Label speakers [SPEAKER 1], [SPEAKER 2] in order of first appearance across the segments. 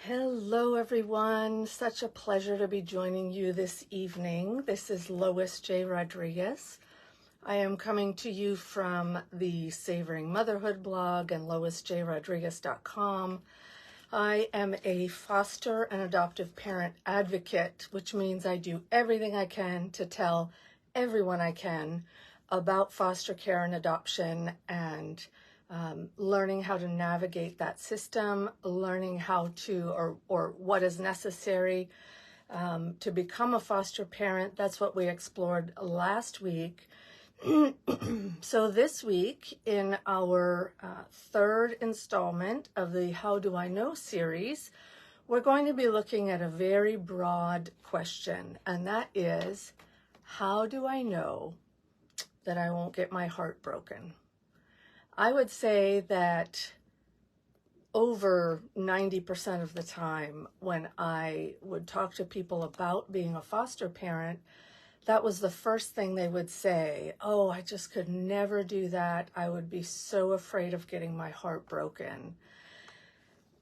[SPEAKER 1] Hello, everyone. Such a pleasure to be joining you this evening. This is Lois J. Rodriguez. I am coming to you from the Savoring Motherhood blog and loisjrodriguez.com. I am a foster and adoptive parent advocate, which means I do everything I can to tell everyone I can about foster care and adoption and learning how to navigate that system, learning how to or what is necessary to become a foster parent. That's what we explored last week. So this week, in our third installment of the How Do I Know series, we're going to be looking at a very broad question, and that is, how do I know that I won't get my heart broken? I would say that over 90% of the time when I would talk to people about being a foster parent, that was the first thing they would say. Oh, I just could never do that. I would be so afraid of getting my heart broken.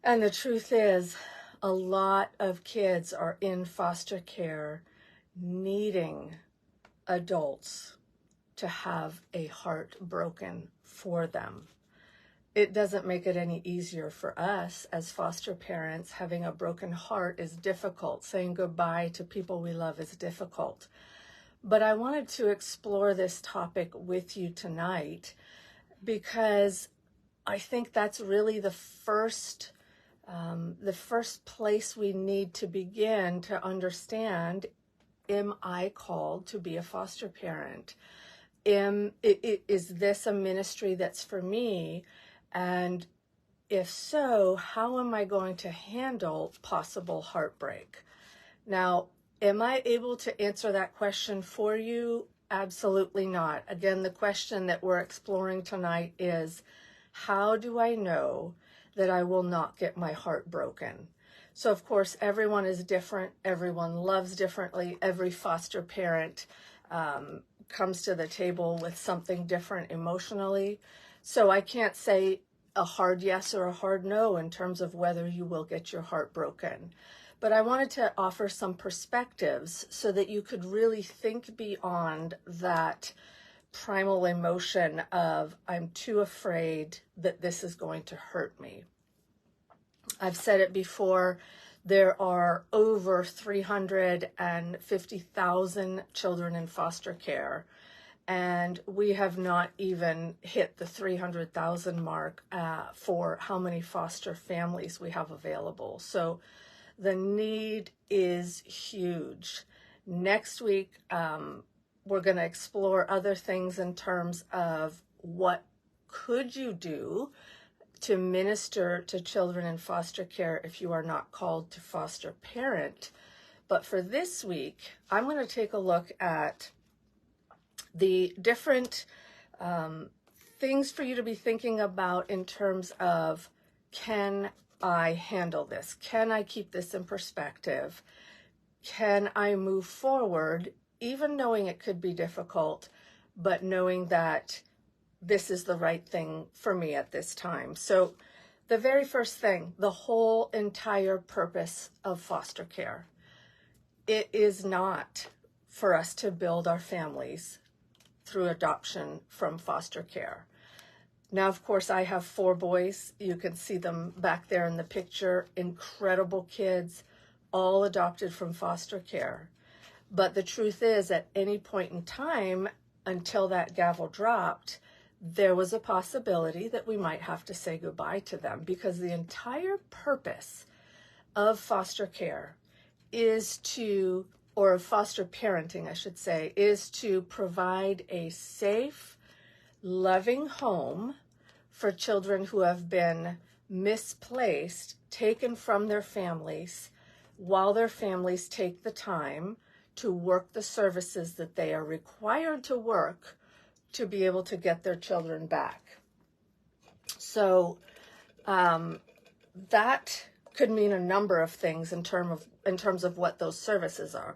[SPEAKER 1] And the truth is, a lot of kids are in foster care needing adults to have a heart broken for them. It doesn't make it any easier for us as foster parents. Having a broken heart is difficult. Saying goodbye to people we love is difficult. But I wanted to explore this topic with you tonight because I think that's really the first place we need to begin to understand, am I called to be a foster parent? Is this a ministry that's for me? And if so, how am I going to handle possible heartbreak? Now, am I able to answer that question for you? Absolutely not. Again, the question that we're exploring tonight is, how do I know that I will not get my heart broken? So, of course, everyone is different. Everyone loves differently. Every foster parent comes to the table with something different emotionally. So I can't say a hard yes or a hard no in terms of whether you will get your heart broken. But I wanted to offer some perspectives so that you could really think beyond that primal emotion of, I'm too afraid that this is going to hurt me. I've said it before, there are over 350,000 children in foster care, and we have not even hit the 300,000 mark for how many foster families we have available. So the need is huge. Next week, we're going to explore other things in terms of what could you do to minister to children in foster care if you are not called to foster parent. But for this week, I'm going to take a look at the different things for you to be thinking about in terms of, can I handle this? Can I keep this in perspective? Can I move forward, even knowing it could be difficult, but knowing that this is the right thing for me at this time? So the very first thing, the whole entire purpose of foster care, it is not for us to build our families through adoption from foster care. Now, of course, I have 4 boys. You can see them back there in the picture. Incredible kids, all adopted from foster care. But the truth is, at any point in time, until that gavel dropped, there was a possibility that we might have to say goodbye to them, because the entire purpose of foster care is to, or of foster parenting, I should say, is to provide a safe, loving home for children who have been misplaced, taken from their families, while their families take the time to work the services that they are required to work to be able to get their children back. So that could mean a number of things in terms of what those services are.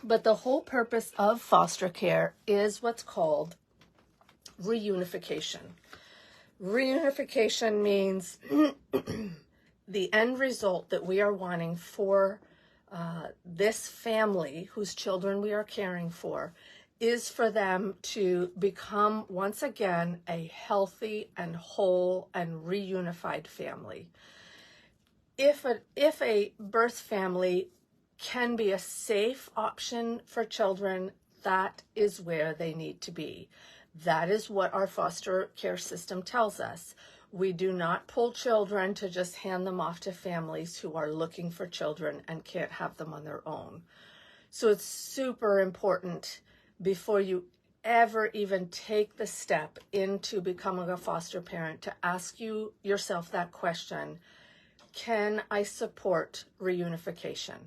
[SPEAKER 1] But the whole purpose of foster care is what's called reunification. Reunification means the end result that we are wanting for this family whose children we are caring for is for them to become once again a healthy and whole and reunified family. If a birth family can be a safe option for children, that is where they need to be. That is what our foster care system tells us. We do not pull children to just hand them off to families who are looking for children and can't have them on their own. So it's super important before you ever even take the step into becoming a foster parent to ask yourself that question: can I support reunification?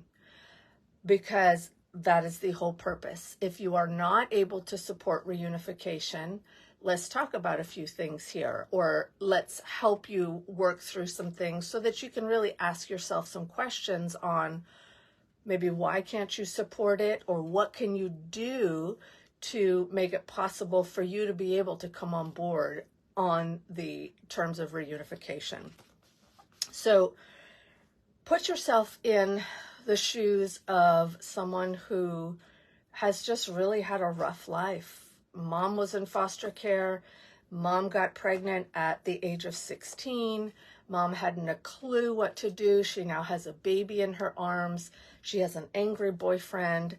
[SPEAKER 1] Because that is the whole purpose. If you are not able to support reunification, let's talk about a few things here, or let's help you work through some things so that you can really ask yourself some questions on maybe why can't you support it, or what can you do to make it possible for you to be able to come on board on the terms of reunification. So put yourself in the shoes of someone who has just really had a rough life. Mom was in foster care. Mom got pregnant at the age of 16. Mom hadn't a clue what to do. She now has a baby in her arms. She has an angry boyfriend.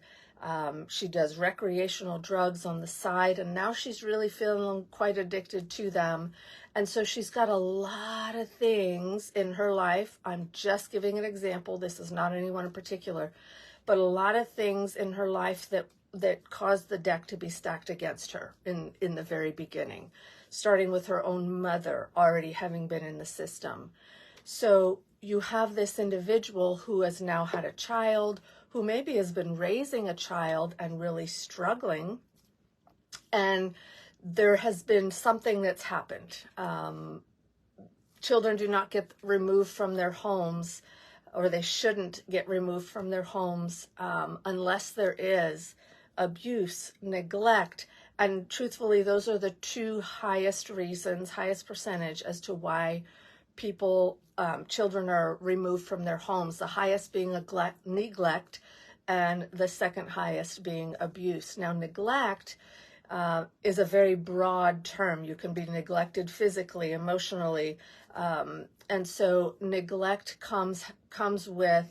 [SPEAKER 1] She does recreational drugs on the side, and now she's really feeling quite addicted to them. And so she's got a lot of things in her life. I'm just giving an example. This is not anyone in particular, but a lot of things in her life that caused the deck to be stacked against her in the very beginning, starting with her own mother already having been in the system. So you have this individual who has now had a child, who maybe has been raising a child and really struggling, and there has been something that's happened. Children do not get removed from their homes, or they shouldn't get removed from their homes unless there is abuse, neglect, and truthfully, those are the two highest reasons, highest percentage as to why children are removed from their homes. The highest being neglect, and the second highest being abuse. Now, neglect is a very broad term. You can be neglected physically, emotionally, and so neglect comes with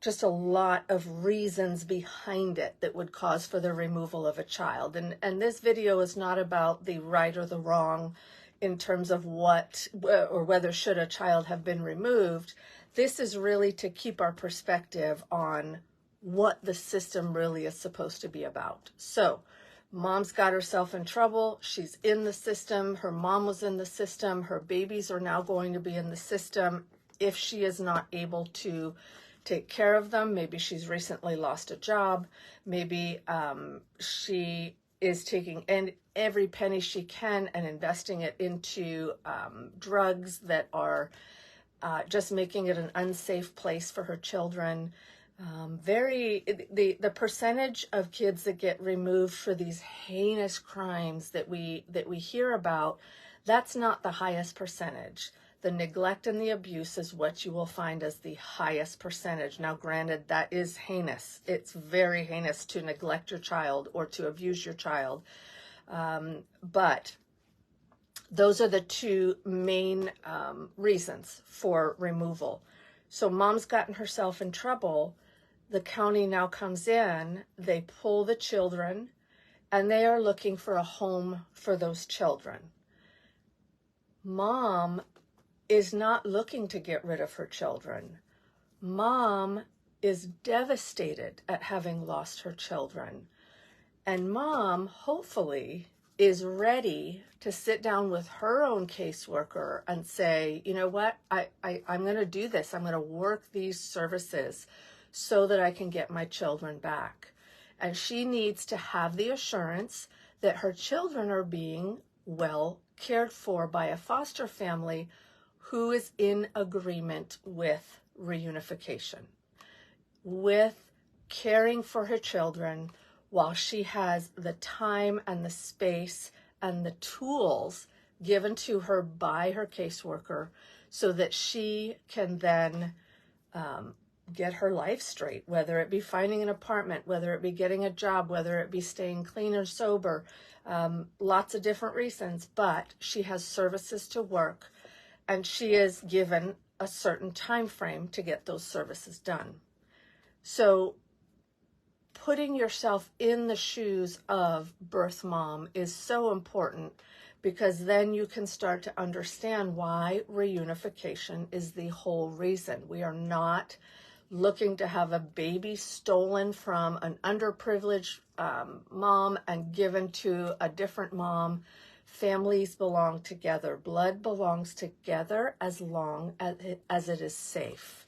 [SPEAKER 1] just a lot of reasons behind it that would cause for the removal of a child. And this video is not about the right or the wrong in terms of what or whether should a child have been removed. This is really to keep our perspective on what the system really is supposed to be about. So mom's got herself in trouble. She's in the system. Her mom was in the system. Her babies are now going to be in the system. If she is not able to take care of them, maybe she's recently lost a job. Maybe she is taking every penny she can and investing it into drugs that are just making it an unsafe place for her children. The percentage of kids that get removed for these heinous crimes that we hear about, that's not the highest percentage. The neglect and the abuse is what you will find as the highest percentage. Now, granted, that is heinous. It's very heinous to neglect your child or to abuse your child. But those are the two main reasons for removal. So mom's gotten herself in trouble. The county now comes in, they pull the children, and they are looking for a home for those children. Mom is not looking to get rid of her children. Mom is devastated at having lost her children. And mom, hopefully, is ready to sit down with her own caseworker and say, you know what, I'm going to do this. I'm going to work these services so that I can get my children back. And she needs to have the assurance that her children are being well cared for by a foster family who is in agreement with reunification, with caring for her children while she has the time and the space and the tools given to her by her caseworker so that she can then get her life straight, whether it be finding an apartment, whether it be getting a job, whether it be staying clean or sober, lots of different reasons, but she has services to work and she is given a certain time frame to get those services done. So putting yourself in the shoes of birth mom is so important, because then you can start to understand why reunification is the whole reason. We are not looking to have a baby stolen from an underprivileged mom and given to a different mom. Families belong together. Blood belongs together as long as it is safe.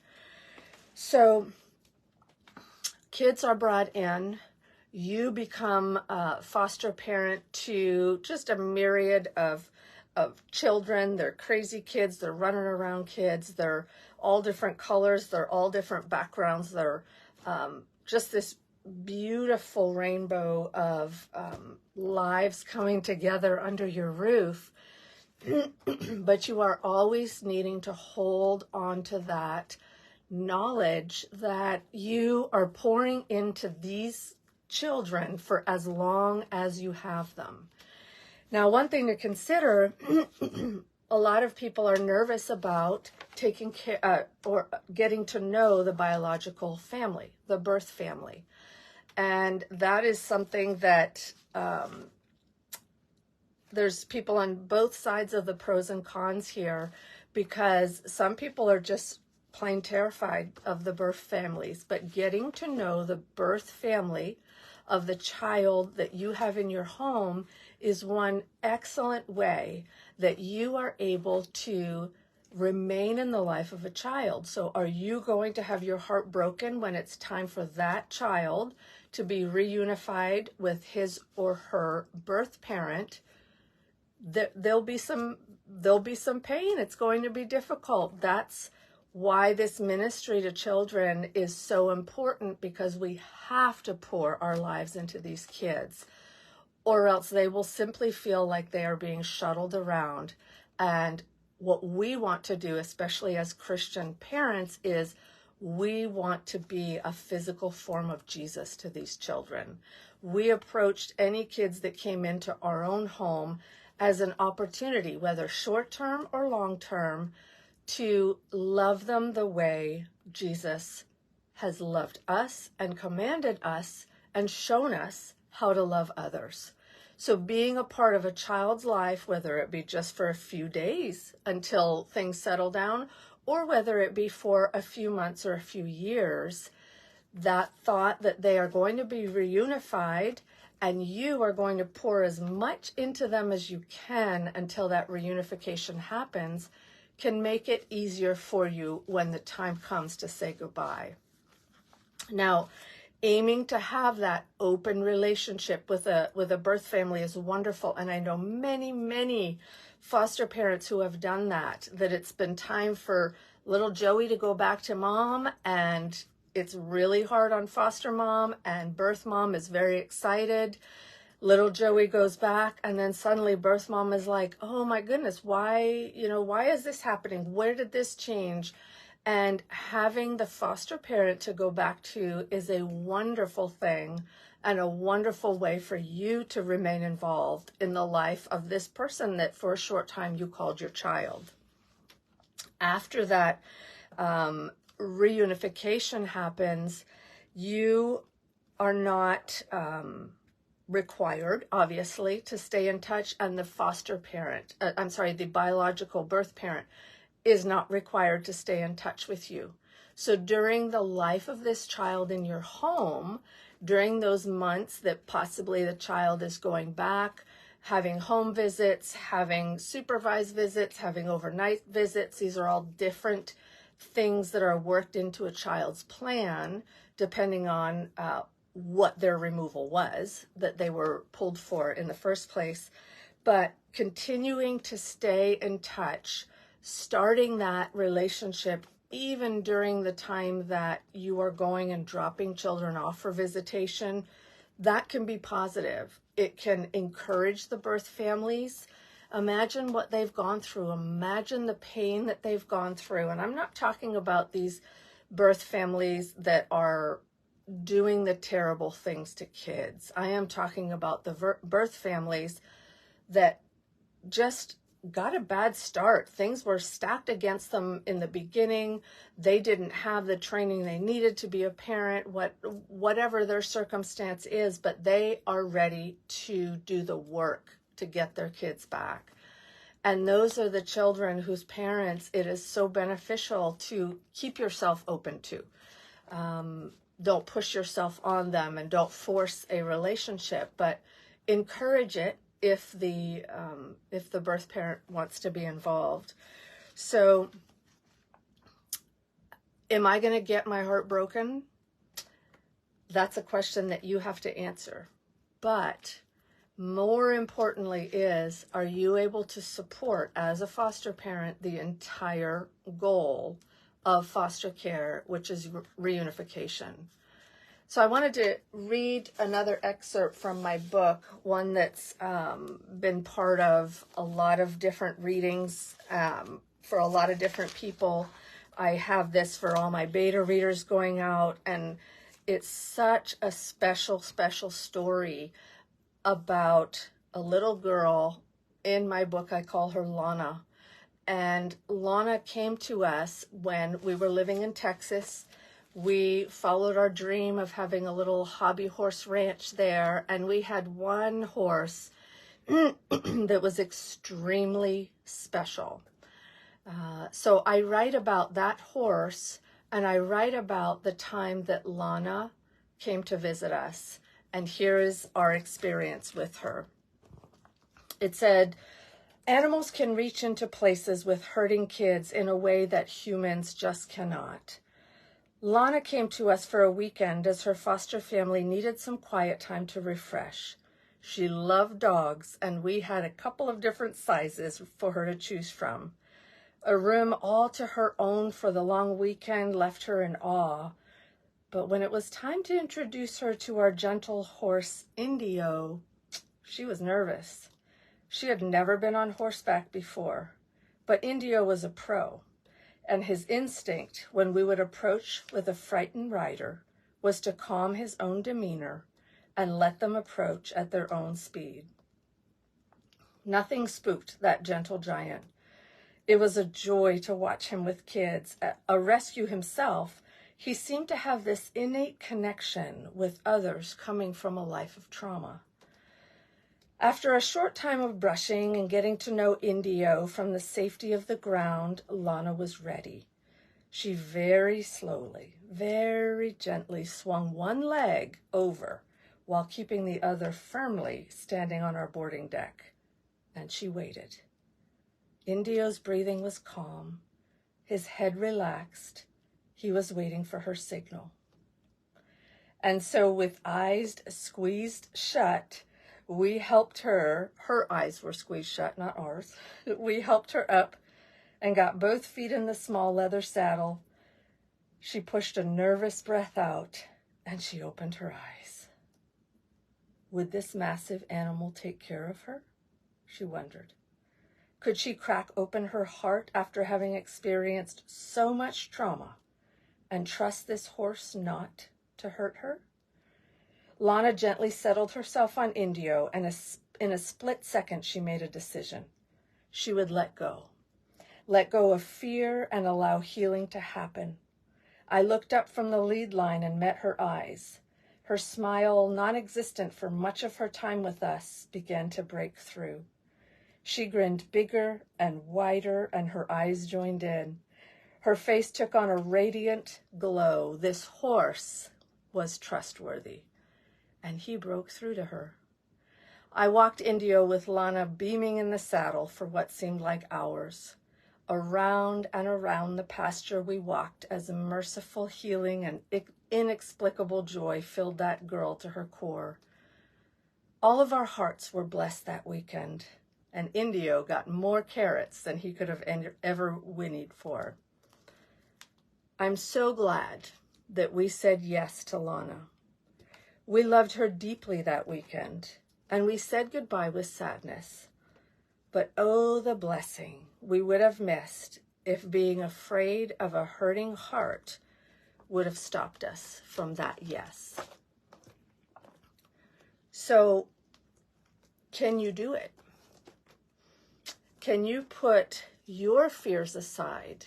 [SPEAKER 1] So kids are brought in. You become a foster parent to just a myriad of children. They're crazy kids. They're running around kids. They're all different colors. They're all different backgrounds. They're just this beautiful rainbow of lives coming together under your roof. But you are always needing to hold on to that knowledge that you are pouring into these children for as long as you have them. Now, one thing to consider, a lot of people are nervous about taking care or getting to know the biological family, the birth family. And that is something that there's people on both sides of the pros and cons here, because some people are just plain terrified of the birth families, but getting to know the birth family of the child that you have in your home is one excellent way that you are able to remain in the life of a child. So are you going to have your heart broken when it's time for that child to be reunified with his or her birth parent? There'll be some pain. It's going to be difficult. That's why this ministry to children is so important, because we have to pour our lives into these kids, or else they will simply feel like they are being shuttled around. And what we want to do, especially as Christian parents, is we want to be a physical form of Jesus to these children. We approached any kids that came into our own home as an opportunity, whether short-term or long-term, to love them the way Jesus has loved us and commanded us and shown us how to love others. So being a part of a child's life, whether it be just for a few days until things settle down, or whether it be for a few months or a few years, that thought that they are going to be reunified and you are going to pour as much into them as you can until that reunification happens, can make it easier for you when the time comes to say goodbye. Now, aiming to have that open relationship with a birth family is wonderful, and I know many foster parents who have done that it's been time for little Joey to go back to mom, and it's really hard on foster mom, and birth mom is very excited. Little Joey goes back, and then suddenly birth mom is like, oh my goodness, why is this happening? Where did this change? And having the foster parent to go back to is a wonderful thing and a wonderful way for you to remain involved in the life of this person that for a short time you called your child. After that reunification happens, you are not required, obviously, to stay in touch, and the foster parent, the biological birth parent is not required to stay in touch with you. So during the life of this child in your home, during those months that possibly the child is going back, having home visits, having supervised visits, having overnight visits, these are all different things that are worked into a child's plan depending on what their removal was that they were pulled for in the first place. But continuing to stay in touch, starting that relationship even during the time that you are going and dropping children off for visitation, that can be positive. It can encourage the birth families Imagine what they've gone through. Imagine the pain that they've gone through. And I'm not talking about these birth families that are doing the terrible things to kids. I am talking about the birth families that just got a bad start. Things were stacked against them in the beginning. They didn't have the training they needed to be a parent, whatever their circumstance is, but they are ready to do the work to get their kids back. And those are the children whose parents it is so beneficial to keep yourself open to. Don't push yourself on them and don't force a relationship, but encourage it if the birth parent wants to be involved. So, am I going to get my heart broken? That's a question that you have to answer. But more importantly is, are you able to support, as a foster parent, the entire goal of foster care, which is reunification? So I wanted to read another excerpt from my book, one that's been part of a lot of different readings for a lot of different people. I have this for all my beta readers going out, and it's such a special, special story about a little girl. In my book, I call her Lana. And Lana came to us when we were living in Texas. We followed our dream of having a little hobby horse ranch there, and we had one horse that was extremely special. So I write about that horse, and I write about the time that Lana came to visit us. And here is our experience with her. It said, "Animals can reach into places with hurting kids in a way that humans just cannot. Lana came to us for a weekend as her foster family needed some quiet time to refresh. She loved dogs, and we had a couple of different sizes for her to choose from. A room all to her own for the long weekend left her in awe. But when it was time to introduce her to our gentle horse, Indio, she was nervous. She had never been on horseback before, but Indio was a pro, and his instinct when we would approach with a frightened rider was to calm his own demeanor and let them approach at their own speed. Nothing spooked that gentle giant. It was a joy to watch him with kids. A rescue himself, he seemed to have this innate connection with others coming from a life of trauma. After a short time of brushing and getting to know Indio from the safety of the ground, Lana was ready. She very slowly, very gently swung one leg over while keeping the other firmly standing on our boarding deck. And she waited. Indio's breathing was calm, his head relaxed. He was waiting for her signal. And so with eyes squeezed shut, we helped her eyes were squeezed shut, not ours. We helped her up and got both feet in the small leather saddle. She pushed a nervous breath out and she opened her eyes. Would this massive animal take care of her? She wondered. Could she crack open her heart after having experienced so much trauma and trust this horse not to hurt her? Lana gently settled herself on Indio, and in a split second she made a decision. She would let go. Let go of fear and allow healing to happen. I looked up from the lead line and met her eyes. Her smile, non-existent for much of her time with us, began to break through. She grinned bigger and wider, and her eyes joined in. Her face took on a radiant glow. This horse was trustworthy, and he broke through to her. I walked Indio with Lana beaming in the saddle for what seemed like hours. Around and around the pasture we walked as a merciful healing and inexplicable joy filled that girl to her core. All of our hearts were blessed that weekend, and Indio got more carrots than he could have ever whinnied for. I'm so glad that we said yes to Lana. We loved her deeply that weekend, and we said goodbye with sadness. But oh, the blessing we would have missed if being afraid of a hurting heart would have stopped us from that yes. So, can you do it? Can you put your fears aside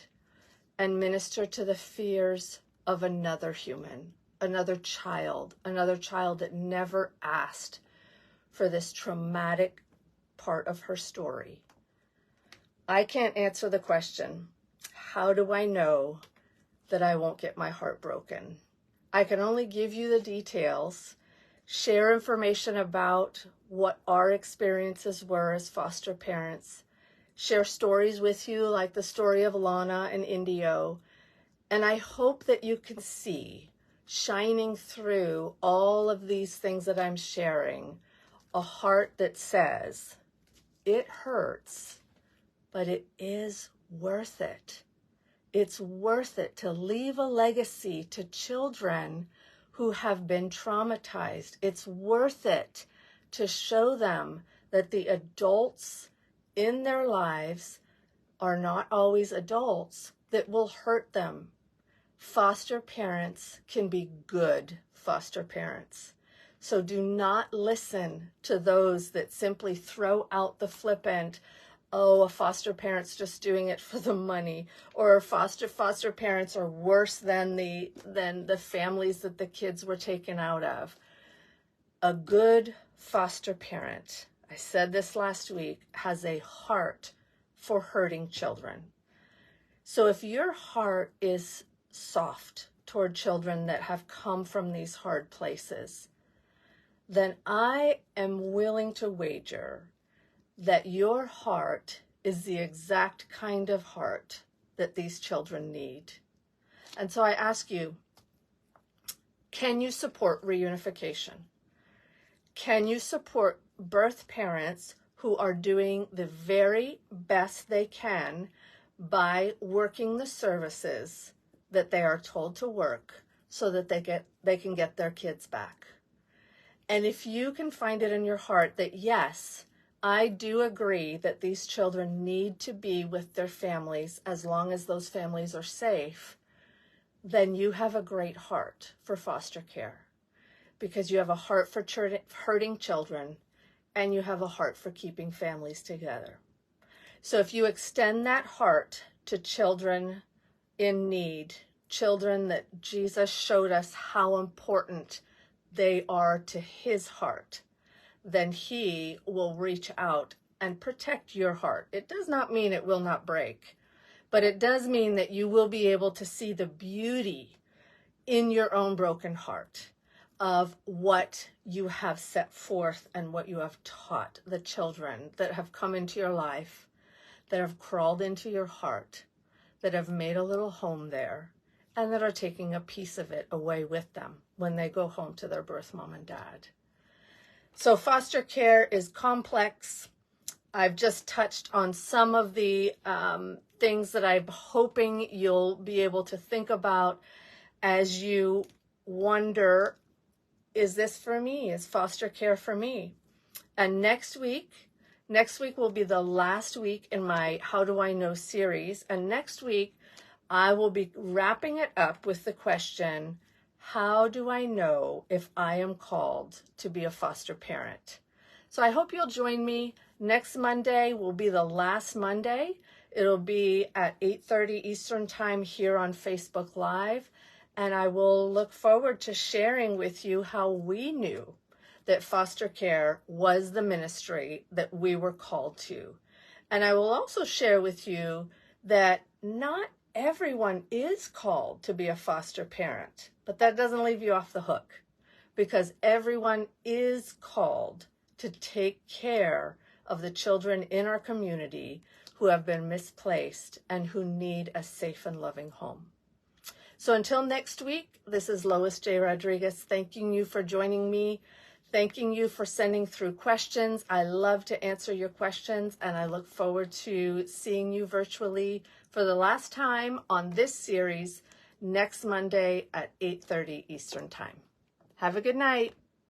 [SPEAKER 1] and minister to the fears of another human, another child that never asked for this traumatic part of her story? I can't answer the question, how do I know that I won't get my heart broken? I can only give you the details, share information about what our experiences were as foster parents, share stories with you like the story of Lana and Indio, and I hope that you can see, shining through all of these things that I'm sharing, a heart that says, it hurts, but it is worth it. It's worth it to leave a legacy to children who have been traumatized. It's worth it to show them that the adults in their lives are not always adults that will hurt them. Foster parents can be good foster parents. So do not listen to those that simply throw out the flippant, oh, a foster parent's just doing it for the money, or foster parents are worse than the families that the kids were taken out of. A good foster parent, I said this last week, has a heart for hurting children. So if your heart is soft toward children that have come from these hard places, then I am willing to wager that your heart is the exact kind of heart that these children need. And so I ask you, can you support reunification? Can you support birth parents who are doing the very best they can by working the services that they are told to work so that they can get their kids back? And if you can find it in your heart that, yes, I do agree that these children need to be with their families as long as those families are safe, then you have a great heart for foster care, because you have a heart for hurting children and you have a heart for keeping families together. So if you extend that heart to children in need, children that Jesus showed us how important they are to his heart, then he will reach out and protect your heart. It does not mean it will not break, but it does mean that you will be able to see the beauty in your own broken heart of what you have set forth and what you have taught the children that have come into your life, that have crawled into your heart, that have made a little home there, and that are taking a piece of it away with them when they go home to their birth mom and dad. So foster care is complex. I've just touched on some of the things that I'm hoping you'll be able to think about as you wonder, is this for me? Is foster care for me? And next week will be the last week in my How Do I Know series. And next week, I will be wrapping it up with the question, how do I know if I am called to be a foster parent? So I hope you'll join me. Next Monday will be the last Monday. It'll be at 8:30 Eastern Time here on Facebook Live. And I will look forward to sharing with you how we knew that foster care was the ministry that we were called to. And I will also share with you that not everyone is called to be a foster parent, but that doesn't leave you off the hook, because everyone is called to take care of the children in our community who have been misplaced and who need a safe and loving home. So until next week, this is Lois J. Rodriguez thanking you for joining me, thanking you for sending through questions. I love to answer your questions, and I look forward to seeing you virtually for the last time on this series next Monday at 8:30 Eastern Time. Have a good night.